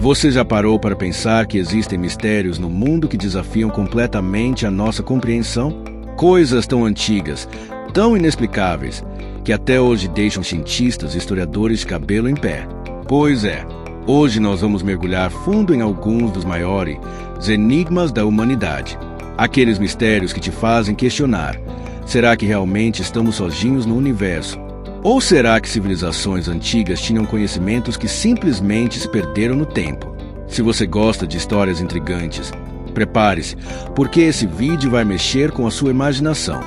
Você já parou para pensar que existem mistérios no mundo que desafiam completamente a nossa compreensão? Coisas tão antigas, tão inexplicáveis, que até hoje deixam cientistas e historiadores de cabelo em pé. Pois é, hoje nós vamos mergulhar fundo em alguns dos maiores enigmas da humanidade. Aqueles mistérios que te fazem questionar: será que realmente estamos sozinhos no universo? Ou será que civilizações antigas tinham conhecimentos que simplesmente se perderam no tempo? Se você gosta de histórias intrigantes, prepare-se, porque esse vídeo vai mexer com a sua imaginação.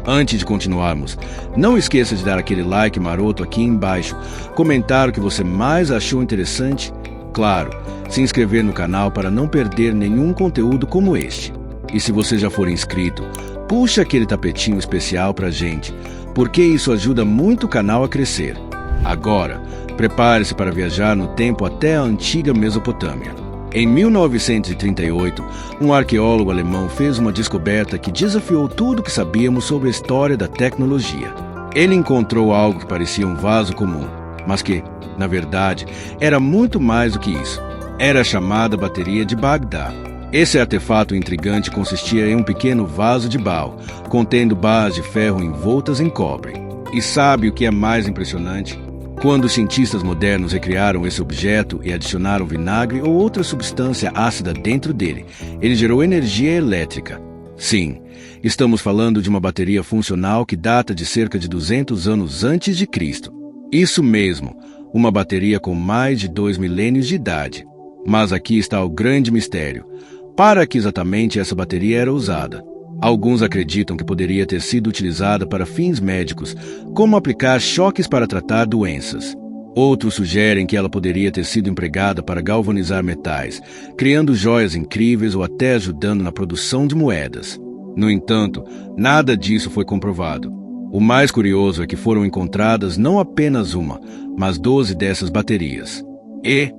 Antes de continuarmos, não esqueça de dar aquele like maroto aqui embaixo, comentar o que você mais achou interessante, claro, se inscrever no canal para não perder nenhum conteúdo como este. E se você já for inscrito, puxa aquele tapetinho especial pra gente, porque isso ajuda muito o canal a crescer. Agora, prepare-se para viajar no tempo até a antiga Mesopotâmia. Em 1938, um arqueólogo alemão fez uma descoberta que desafiou tudo o que sabíamos sobre a história da tecnologia. Ele encontrou algo que parecia um vaso comum, mas que, na verdade, era muito mais do que isso. Era a chamada bateria de Bagdá. Esse artefato intrigante consistia em um pequeno vaso de Baal, contendo barras de ferro envoltas em cobre. E sabe o que é mais impressionante? Quando os cientistas modernos recriaram esse objeto e adicionaram vinagre ou outra substância ácida dentro dele, ele gerou energia elétrica. Sim, estamos falando de uma bateria funcional que data de cerca de 200 anos antes de Cristo. Isso mesmo, uma bateria com mais de 2 milênios de idade. Mas aqui está o grande mistério. Para que exatamente essa bateria era usada? Alguns acreditam que poderia ter sido utilizada para fins médicos, como aplicar choques para tratar doenças. Outros sugerem que ela poderia ter sido empregada para galvanizar metais, criando joias incríveis ou até ajudando na produção de moedas. No entanto, nada disso foi comprovado. O mais curioso é que foram encontradas não apenas uma, mas 12 dessas baterias. E,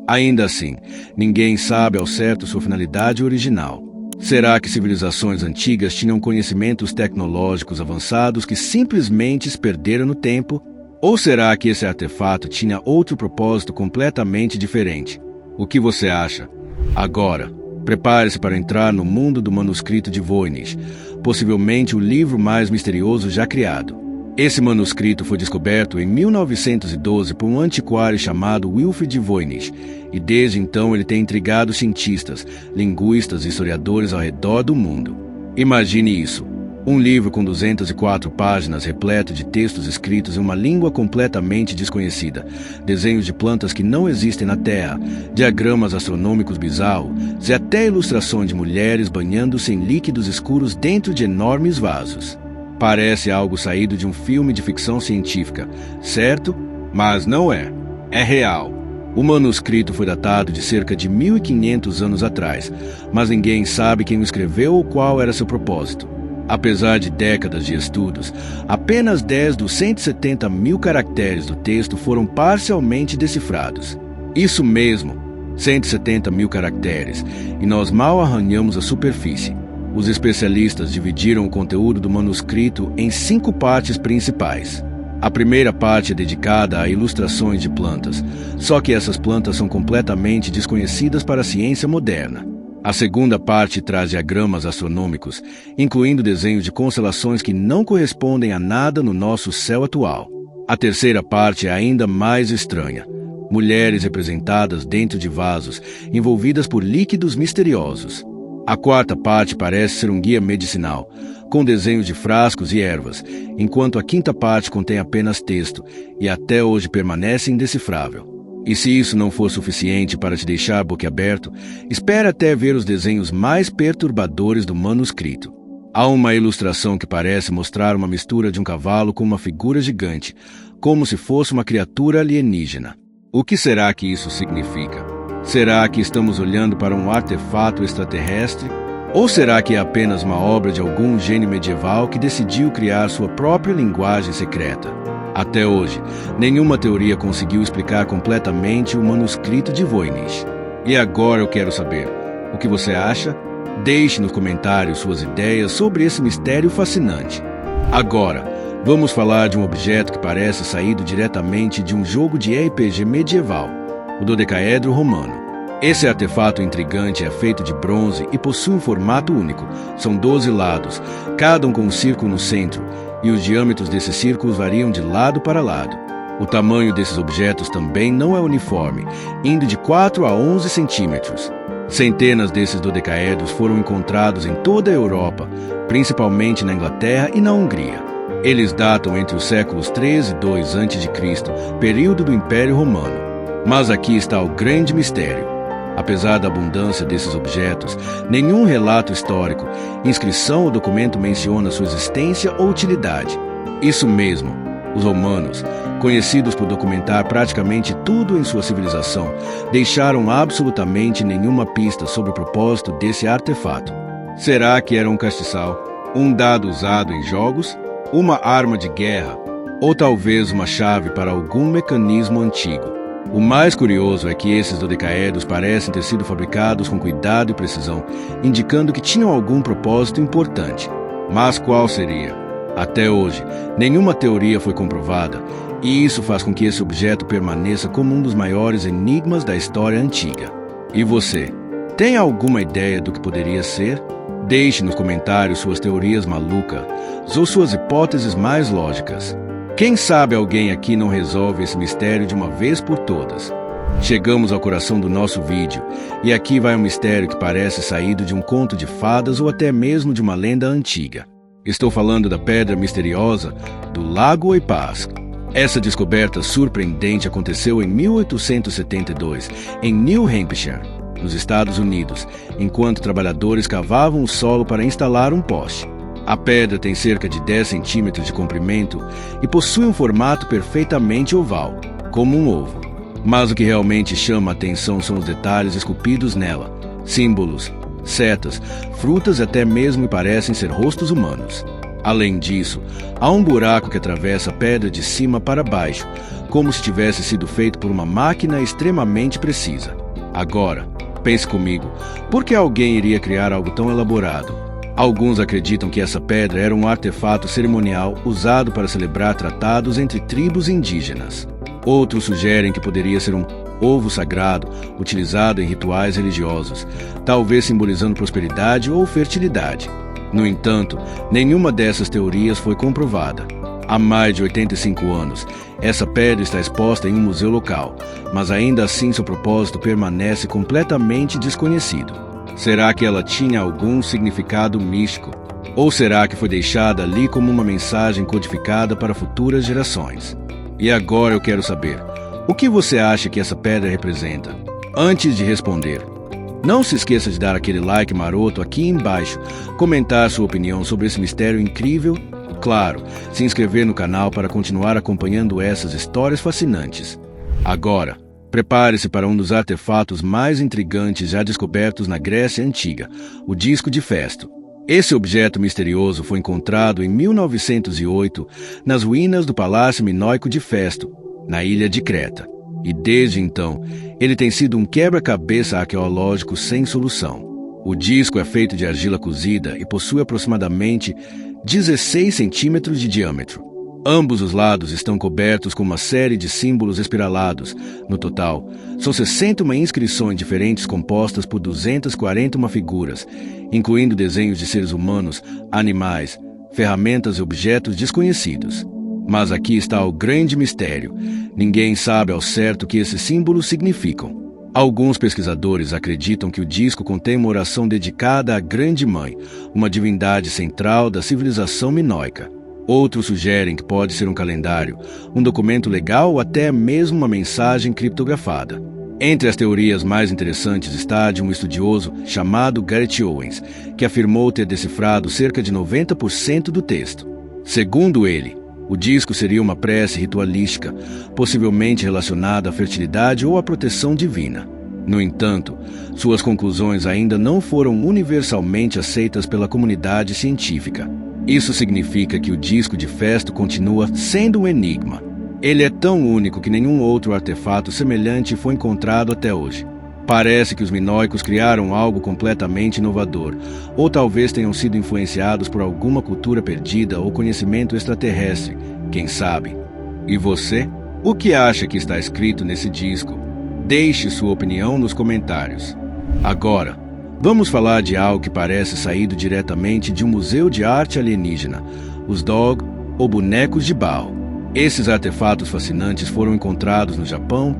ainda assim, ninguém sabe ao certo sua finalidade original. Será que civilizações antigas tinham conhecimentos tecnológicos avançados que simplesmente se perderam no tempo? Ou será que esse artefato tinha outro propósito completamente diferente? O que você acha? Agora, prepare-se para entrar no mundo do manuscrito de Voynich, possivelmente o livro mais misterioso já criado. Esse manuscrito foi descoberto em 1912 por um antiquário chamado Wilfrid Voynich, e desde então ele tem intrigado cientistas, linguistas e historiadores ao redor do mundo. Imagine isso, um livro com 204 páginas repleto de textos escritos em uma língua completamente desconhecida, desenhos de plantas que não existem na Terra, diagramas astronômicos bizarros, e até ilustrações de mulheres banhando-se em líquidos escuros dentro de enormes vasos. Parece algo saído de um filme de ficção científica, certo? Mas não é. É real. O manuscrito foi datado de cerca de 1500 anos atrás, mas ninguém sabe quem o escreveu ou qual era seu propósito. Apesar de décadas de estudos, apenas 10 dos 170 mil caracteres do texto foram parcialmente decifrados. Isso mesmo, 170 mil caracteres, e nós mal arranhamos a superfície. Os especialistas dividiram o conteúdo do manuscrito em 5 partes principais. A primeira parte é dedicada a ilustrações de plantas, só que essas plantas são completamente desconhecidas para a ciência moderna. A segunda parte traz diagramas astronômicos, incluindo desenhos de constelações que não correspondem a nada no nosso céu atual. A terceira parte é ainda mais estranha. Mulheres representadas dentro de vasos, envolvidas por líquidos misteriosos. A quarta parte parece ser um guia medicinal, com desenhos de frascos e ervas, enquanto a quinta parte contém apenas texto e até hoje permanece indecifrável. E se isso não for suficiente para te deixar boquiaberto, espere até ver os desenhos mais perturbadores do manuscrito. Há uma ilustração que parece mostrar uma mistura de um cavalo com uma figura gigante, como se fosse uma criatura alienígena. O que será que isso significa? Será que estamos olhando para um artefato extraterrestre? Ou será que é apenas uma obra de algum gênio medieval que decidiu criar sua própria linguagem secreta? Até hoje, nenhuma teoria conseguiu explicar completamente o manuscrito de Voynich. E agora eu quero saber, o que você acha? Deixe nos comentários suas ideias sobre esse mistério fascinante. Agora, vamos falar de um objeto que parece saído diretamente de um jogo de RPG medieval. o dodecaedro romano. Esse artefato intrigante é feito de bronze e possui um formato único. São 12 lados, cada um com um círculo no centro, e os diâmetros desses círculos variam de lado para lado. O tamanho desses objetos também não é uniforme, indo de 4 a 11 centímetros. Centenas desses dodecaedros foram encontrados em toda a Europa, principalmente na Inglaterra e na Hungria. Eles datam entre os séculos 13 e 2 a.C., período do Império Romano. Mas aqui está o grande mistério. Apesar da abundância desses objetos, nenhum relato histórico, inscrição ou documento menciona sua existência ou utilidade. Isso mesmo, os romanos, conhecidos por documentar praticamente tudo em sua civilização, deixaram absolutamente nenhuma pista sobre o propósito desse artefato. Será que era um castiçal, um dado usado em jogos, uma arma de guerra, ou talvez uma chave para algum mecanismo antigo? O mais curioso é que esses dodecaedros parecem ter sido fabricados com cuidado e precisão, indicando que tinham algum propósito importante. Mas qual seria? Até hoje, nenhuma teoria foi comprovada, e isso faz com que esse objeto permaneça como um dos maiores enigmas da história antiga. E você, tem alguma ideia do que poderia ser? Deixe nos comentários suas teorias malucas ou suas hipóteses mais lógicas. Quem sabe alguém aqui não resolve esse mistério de uma vez por todas. Chegamos ao coração do nosso vídeo, e aqui vai um mistério que parece saído de um conto de fadas ou até mesmo de uma lenda antiga. Estou falando da pedra misteriosa do Lago Oipaz. Essa descoberta surpreendente aconteceu em 1872, em New Hampshire, nos Estados Unidos, enquanto trabalhadores cavavam o solo para instalar um poste. A pedra tem cerca de 10 centímetros de comprimento e possui um formato perfeitamente oval, como um ovo. Mas o que realmente chama a atenção são os detalhes esculpidos nela, símbolos, setas, frutas e até mesmo parecem ser rostos humanos. Além disso, há um buraco que atravessa a pedra de cima para baixo, como se tivesse sido feito por uma máquina extremamente precisa. Agora, pense comigo, por que alguém iria criar algo tão elaborado? Alguns acreditam que essa pedra era um artefato cerimonial usado para celebrar tratados entre tribos indígenas. Outros sugerem que poderia ser um ovo sagrado utilizado em rituais religiosos, talvez simbolizando prosperidade ou fertilidade. No entanto, nenhuma dessas teorias foi comprovada. Há mais de 85 anos, essa pedra está exposta em um museu local, mas ainda assim seu propósito permanece completamente desconhecido. Será que ela tinha algum significado místico? Ou será que foi deixada ali como uma mensagem codificada para futuras gerações? E agora eu quero saber, o que você acha que essa pedra representa? Antes de responder, não se esqueça de dar aquele like maroto aqui embaixo, comentar sua opinião sobre esse mistério incrível, claro, se inscrever no canal para continuar acompanhando essas histórias fascinantes. Agora, prepare-se para um dos artefatos mais intrigantes já descobertos na Grécia Antiga, o disco de Festo. Esse objeto misterioso foi encontrado em 1908 nas ruínas do Palácio Minoico de Festo, na ilha de Creta. E desde então, ele tem sido um quebra-cabeça arqueológico sem solução. O disco é feito de argila cozida e possui aproximadamente 16 centímetros de diâmetro. Ambos os lados estão cobertos com uma série de símbolos espiralados. No total, são 61 inscrições diferentes compostas por 241 figuras, incluindo desenhos de seres humanos, animais, ferramentas e objetos desconhecidos. Mas aqui está o grande mistério. Ninguém sabe ao certo o que esses símbolos significam. Alguns pesquisadores acreditam que o disco contém uma oração dedicada à Grande Mãe, uma divindade central da civilização minoica. Outros sugerem que pode ser um calendário, um documento legal ou até mesmo uma mensagem criptografada. Entre as teorias mais interessantes está a de um estudioso chamado Garrett Owens, que afirmou ter decifrado cerca de 90% do texto. Segundo ele, o disco seria uma prece ritualística, possivelmente relacionada à fertilidade ou à proteção divina. No entanto, suas conclusões ainda não foram universalmente aceitas pela comunidade científica. Isso significa que o disco de Festo continua sendo um enigma. Ele é tão único que nenhum outro artefato semelhante foi encontrado até hoje. Parece que os minoicos criaram algo completamente inovador, ou talvez tenham sido influenciados por alguma cultura perdida ou conhecimento extraterrestre, quem sabe? E você? O que acha que está escrito nesse disco? Deixe sua opinião nos comentários. Agora, vamos falar de algo que parece saído diretamente de um museu de arte alienígena, os Dog, ou bonecos de barro. Esses artefatos fascinantes foram encontrados no Japão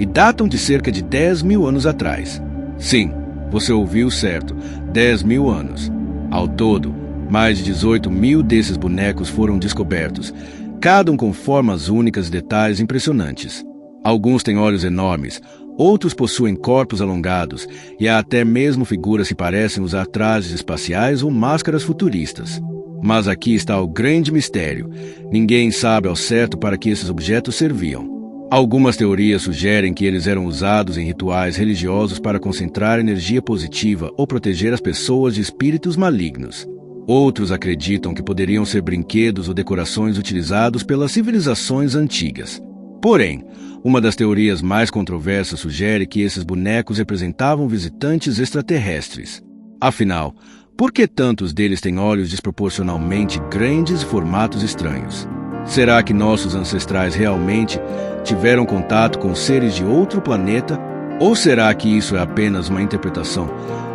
e datam de cerca de 10 mil anos atrás. Sim, você ouviu certo, 10 mil anos. Ao todo, mais de 18 mil desses bonecos foram descobertos, cada um com formas únicas e detalhes impressionantes. Alguns têm olhos enormes, outros possuem corpos alongados e há até mesmo figuras que parecem usar trajes espaciais ou máscaras futuristas. Mas aqui está o grande mistério. Ninguém sabe ao certo para que esses objetos serviam. Algumas teorias sugerem que eles eram usados em rituais religiosos para concentrar energia positiva ou proteger as pessoas de espíritos malignos. Outros acreditam que poderiam ser brinquedos ou decorações utilizados pelas civilizações antigas. Porém, uma das teorias mais controversas sugere que esses bonecos representavam visitantes extraterrestres. Afinal, por que tantos deles têm olhos desproporcionalmente grandes e formatos estranhos? Será que nossos ancestrais realmente tiveram contato com seres de outro planeta? Ou será que isso é apenas uma interpretação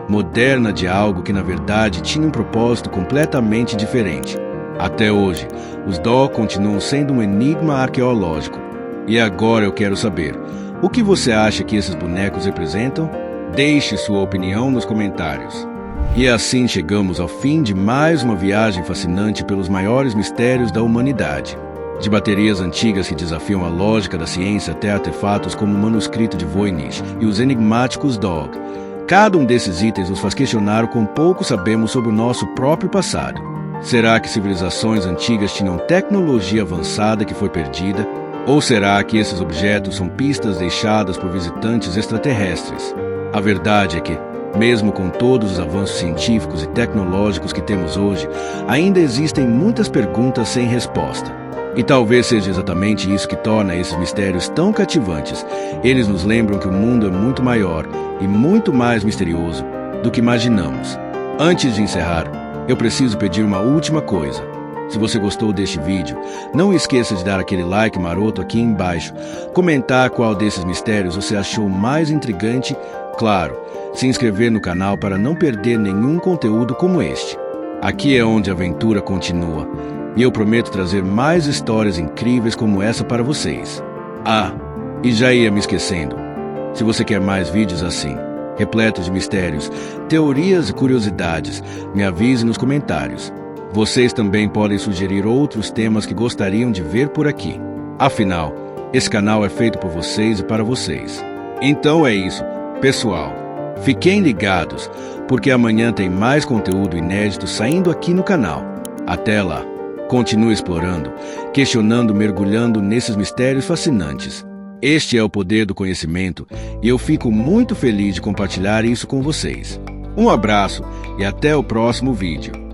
moderna de algo que na verdade tinha um propósito completamente diferente? Até hoje, os Dog continuam sendo um enigma arqueológico. E agora eu quero saber, o que você acha que esses bonecos representam? Deixe sua opinião nos comentários. E assim chegamos ao fim de mais uma viagem fascinante pelos maiores mistérios da humanidade. De baterias antigas que desafiam a lógica da ciência até artefatos como o manuscrito de Voynich e os enigmáticos Dog. Cada um desses itens nos faz questionar o quão pouco sabemos sobre o nosso próprio passado. Será que civilizações antigas tinham tecnologia avançada que foi perdida? Ou será que esses objetos são pistas deixadas por visitantes extraterrestres? A verdade é que, mesmo com todos os avanços científicos e tecnológicos que temos hoje, ainda existem muitas perguntas sem resposta. E talvez seja exatamente isso que torna esses mistérios tão cativantes. Eles nos lembram que o mundo é muito maior e muito mais misterioso do que imaginamos. Antes de encerrar, eu preciso pedir uma última coisa. Se você gostou deste vídeo, não esqueça de dar aquele like maroto aqui embaixo, comentar qual desses mistérios você achou mais intrigante, claro, se inscrever no canal para não perder nenhum conteúdo como este. Aqui é onde a aventura continua, e eu prometo trazer mais histórias incríveis como essa para vocês. Ah, e já ia me esquecendo, se você quer mais vídeos assim, repletos de mistérios, teorias e curiosidades, me avise nos comentários. Vocês também podem sugerir outros temas que gostariam de ver por aqui. Afinal, esse canal é feito por vocês e para vocês. Então é isso, pessoal. Fiquem ligados, porque amanhã tem mais conteúdo inédito saindo aqui no canal. Até lá, continue explorando, questionando, mergulhando nesses mistérios fascinantes. Este é o poder do conhecimento e eu fico muito feliz de compartilhar isso com vocês. Um abraço e até o próximo vídeo.